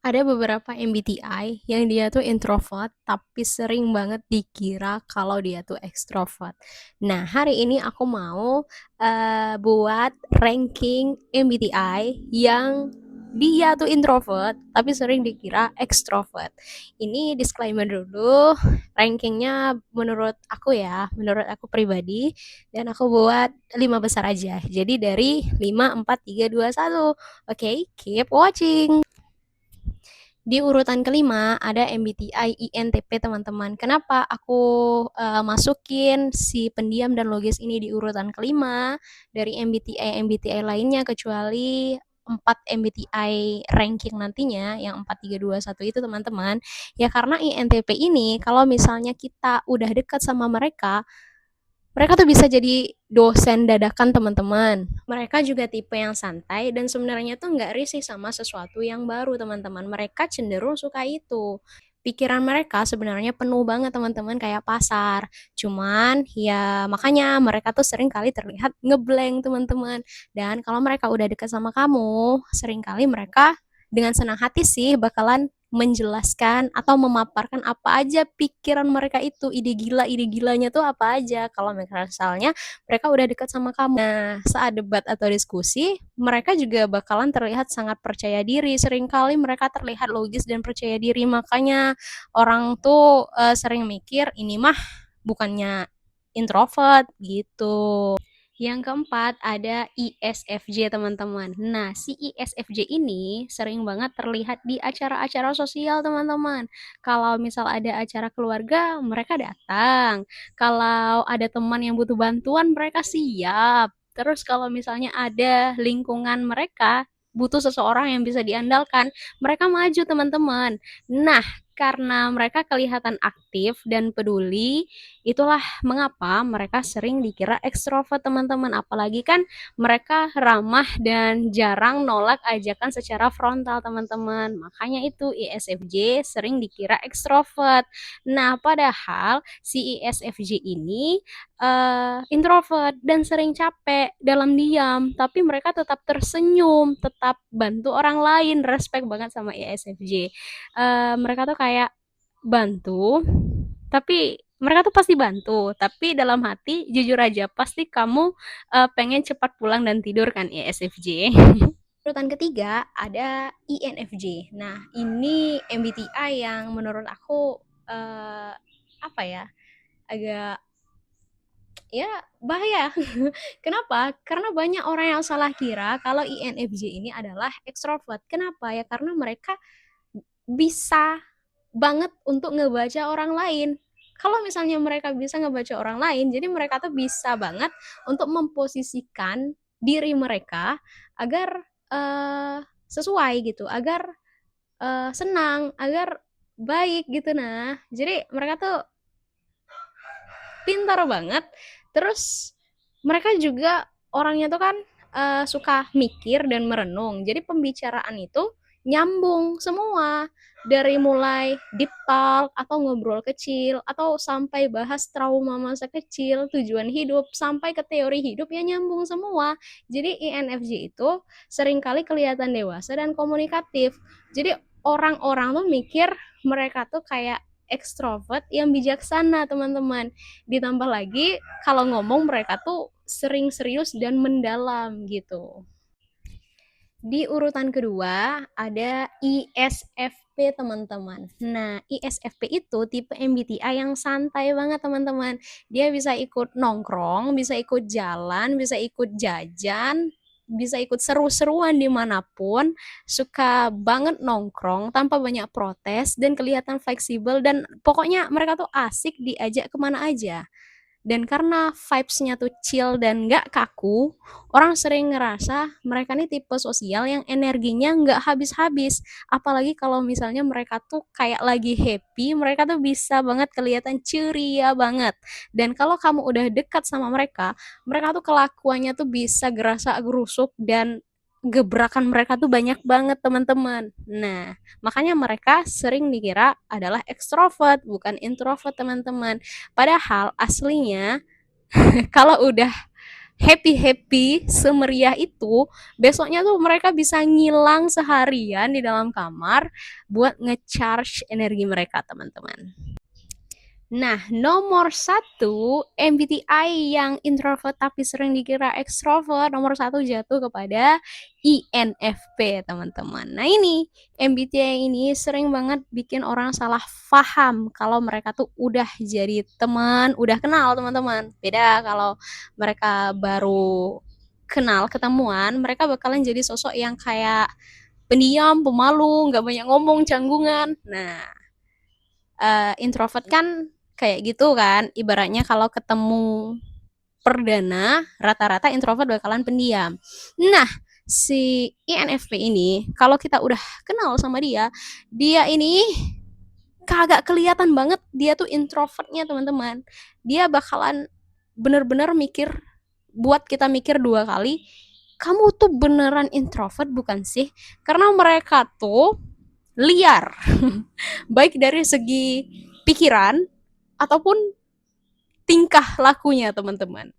Ada beberapa MBTI yang dia tuh introvert, tapi sering banget dikira kalau dia tuh ekstrovert. Nah, hari ini aku mau buat ranking MBTI yang dia tuh introvert, tapi sering dikira ekstrovert. Ini disclaimer dulu, rankingnya menurut aku ya, menurut aku pribadi, dan aku buat 5 besar aja. Jadi dari 5, 4, 3, 2, 1. Oke, keep watching. Di urutan kelima ada MBTI INTP teman-teman. Kenapa aku masukin si pendiam dan logis ini di urutan kelima dari MBTI lainnya kecuali 4 MBTI ranking nantinya yang 4 3 2 1 itu teman-teman. Ya karena INTP ini kalau misalnya kita udah dekat sama mereka tuh bisa jadi dosen dadakan teman-teman. Mereka juga tipe yang santai dan sebenarnya tuh nggak risih sama sesuatu yang baru teman-teman. Mereka cenderung suka itu. Pikiran mereka sebenarnya penuh banget teman-teman kayak pasar. Cuman ya makanya mereka tuh sering kali terlihat ngeblank teman-teman. Dan kalau mereka udah dekat sama kamu, sering kali mereka dengan senang hati sih bakalan menjelaskan atau memaparkan apa aja pikiran mereka itu, ide gilanya tuh apa aja kalau misalnya mereka udah dekat sama kamu. Nah, saat debat atau diskusi, mereka juga bakalan terlihat sangat percaya diri. Seringkali mereka terlihat logis dan percaya diri, makanya orang tuh sering mikir ini mah bukannya introvert gitu. Yang keempat ada ISFJ teman-teman. Nah, si ISFJ ini sering banget terlihat di acara-acara sosial teman-teman. Kalau misal ada acara keluarga, mereka datang. Kalau ada teman yang butuh bantuan, mereka siap. Terus kalau misalnya ada lingkungan mereka butuh seseorang yang bisa diandalkan, mereka maju teman-teman. Nah, karena mereka kelihatan aktif dan peduli, itulah mengapa mereka sering dikira ekstrovert teman-teman. Apalagi kan mereka ramah dan jarang nolak ajakan secara frontal teman-teman. Makanya itu ISFJ sering dikira ekstrovert. Nah, padahal si ISFJ ini introvert dan sering capek dalam diam, tapi mereka tetap tersenyum, tetap bantu orang lain, respect banget sama ISFJ. Mereka tuh kayak bantu, tapi mereka tuh pasti bantu, tapi dalam hati jujur aja pasti kamu pengen cepat pulang dan tidur kan ISFJ. Urutan ketiga ada INFJ. Nah, ini MBTI yang menurut aku apa ya? Agak ya bahaya. Kenapa? Karena banyak orang yang salah kira kalau INFJ ini adalah ekstrovert. Kenapa? Ya karena mereka bisa banget untuk ngebaca orang lain. Kalau misalnya mereka bisa ngebaca orang lain, jadi mereka tuh bisa banget untuk memposisikan diri mereka agar sesuai gitu, agar senang, agar baik gitu. Nah, jadi mereka tuh pintar banget. Terus mereka juga orangnya tuh kan suka mikir dan merenung. Jadi pembicaraan itu nyambung semua dari mulai deep talk atau ngobrol kecil atau sampai bahas trauma masa kecil, tujuan hidup sampai ke teori hidup ya nyambung semua. Jadi INFJ itu seringkali kelihatan dewasa dan komunikatif. Jadi orang-orang tuh mikir mereka tuh kayak ekstrovert yang bijaksana teman-teman. Ditambah lagi kalau ngomong mereka tuh sering serius dan mendalam gitu. Di urutan kedua ada ISFP teman-teman. Nah, ISFP itu tipe MBTI yang santai banget teman-teman. Dia bisa ikut nongkrong, bisa ikut jalan, bisa ikut jajan, bisa ikut seru-seruan dimanapun, suka banget nongkrong tanpa banyak protes dan kelihatan fleksibel dan pokoknya mereka tuh asik diajak kemana aja. Dan karena vibes-nya tuh chill dan nggak kaku, orang sering ngerasa mereka nih tipe sosial yang energinya nggak habis-habis. Apalagi kalau misalnya mereka tuh kayak lagi happy, mereka tuh bisa banget kelihatan ceria banget. Dan kalau kamu udah dekat sama mereka tuh kelakuannya tuh bisa gerasa gerusuk dan gebrakan mereka tuh banyak banget teman-teman. Nah, makanya mereka sering dikira adalah ekstrovert, bukan introvert teman-teman. Padahal aslinya kalau udah happy-happy, semeriah itu, besoknya tuh mereka bisa ngilang seharian di dalam kamar buat nge-charge energi mereka, teman-teman. Nah, nomor satu, MBTI yang introvert tapi sering dikira ekstrovert, nomor satu jatuh kepada INFP, teman-teman. Nah ini, MBTI ini sering banget bikin orang salah paham kalau mereka tuh udah jadi teman, udah kenal, teman-teman. Beda kalau mereka baru kenal, ketemuan, mereka bakalan jadi sosok yang kayak pendiam, pemalu, nggak banyak ngomong, canggungan. Nah, introvert kan kayak gitu kan, ibaratnya kalau ketemu perdana rata-rata introvert bakalan pendiam. Nah, si INFP ini kalau kita udah kenal sama dia, dia ini kagak kelihatan banget dia tuh introvertnya, teman-teman. Dia bakalan bener-bener mikir, buat kita mikir dua kali, kamu tuh beneran introvert bukan sih? Karena mereka tuh liar, baik dari segi pikiran ataupun tingkah lakunya, teman-teman.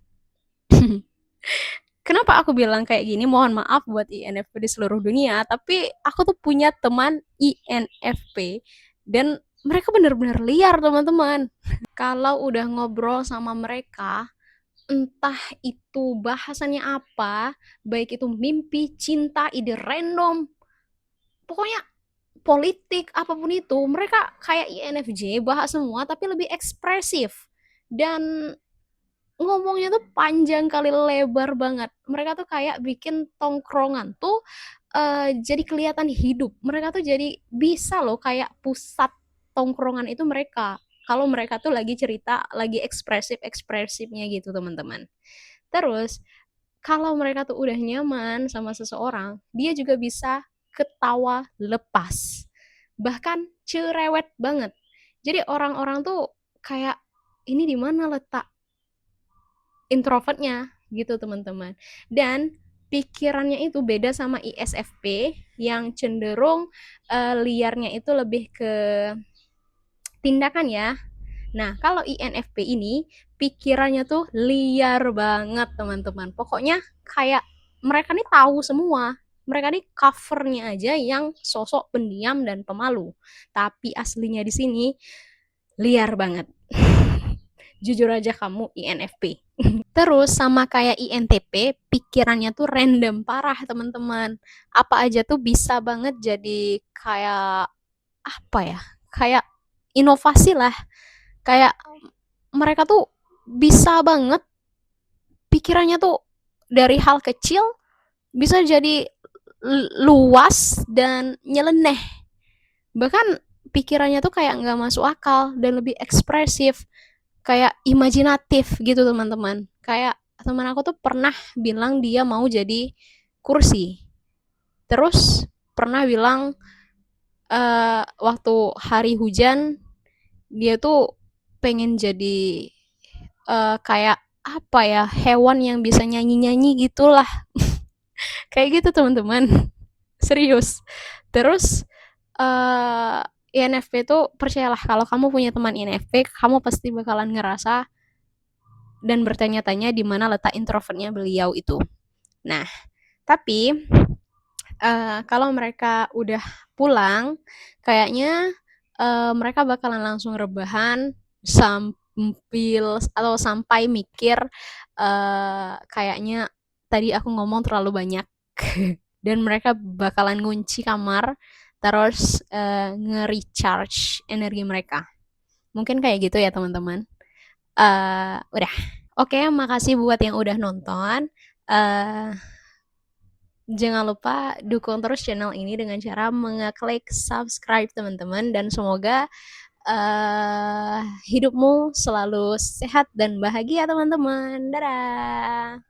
Kenapa aku bilang kayak gini? Mohon maaf buat INFP di seluruh dunia, tapi aku tuh punya teman INFP dan mereka benar-benar liar, teman-teman. Kalau udah ngobrol sama mereka, entah itu bahasannya apa, baik itu mimpi, cinta, ide random, pokoknya politik apapun itu, mereka kayak INFJ bahas semua tapi lebih ekspresif dan ngomongnya tuh panjang kali lebar banget. Mereka tuh kayak bikin tongkrongan tuh jadi kelihatan hidup. Mereka tuh jadi bisa loh kayak pusat tongkrongan itu mereka. Kalau mereka tuh lagi cerita, lagi ekspresif-ekspresifnya gitu, teman-teman. Terus kalau mereka tuh udah nyaman sama seseorang, dia juga bisa ketawa lepas. Bahkan cerewet banget. Jadi orang-orang tuh kayak ini di mana letak introvertnya gitu, teman-teman. Dan pikirannya itu beda sama ISFP yang cenderung liarnya itu lebih ke tindakan ya. Nah, kalau INFP ini pikirannya tuh liar banget, teman-teman. Pokoknya kayak mereka nih tahu semua. Mereka nih covernya aja yang sosok pendiam dan pemalu. Tapi aslinya di sini liar banget. Jujur aja kamu INFP. Terus sama kayak INTP, pikirannya tuh random parah, teman-teman. Apa aja tuh bisa banget jadi kayak apa ya? Kayak inovasi lah. Kayak mereka tuh bisa banget pikirannya tuh dari hal kecil bisa jadi luas dan nyeleneh. Bahkan pikirannya tuh kayak nggak masuk akal dan lebih ekspresif, kayak imajinatif gitu, teman-teman. Kayak teman aku tuh pernah bilang dia mau jadi kursi. Terus pernah bilang waktu hari hujan dia tuh pengen jadi kayak apa ya, hewan yang bisa nyanyi-nyanyi gitulah. Kayak gitu, teman-teman. Serius. Terus INFP itu percayalah, kalau kamu punya teman INFP, kamu pasti bakalan ngerasa dan bertanya-tanya di mana letak introvertnya beliau itu. Nah, tapi kalau mereka udah pulang, kayaknya mereka bakalan langsung rebahan sampai mikir, kayaknya tadi aku ngomong terlalu banyak. Dan mereka bakalan ngunci kamar, terus nge-recharge energi mereka. Mungkin kayak gitu ya, teman-teman. Udah. Oke, makasih buat yang udah nonton. Uh, Jangan lupa dukung terus channel ini dengan cara mengeklik subscribe, teman-teman. Dan semoga hidupmu selalu sehat dan bahagia, teman-teman. Dadah!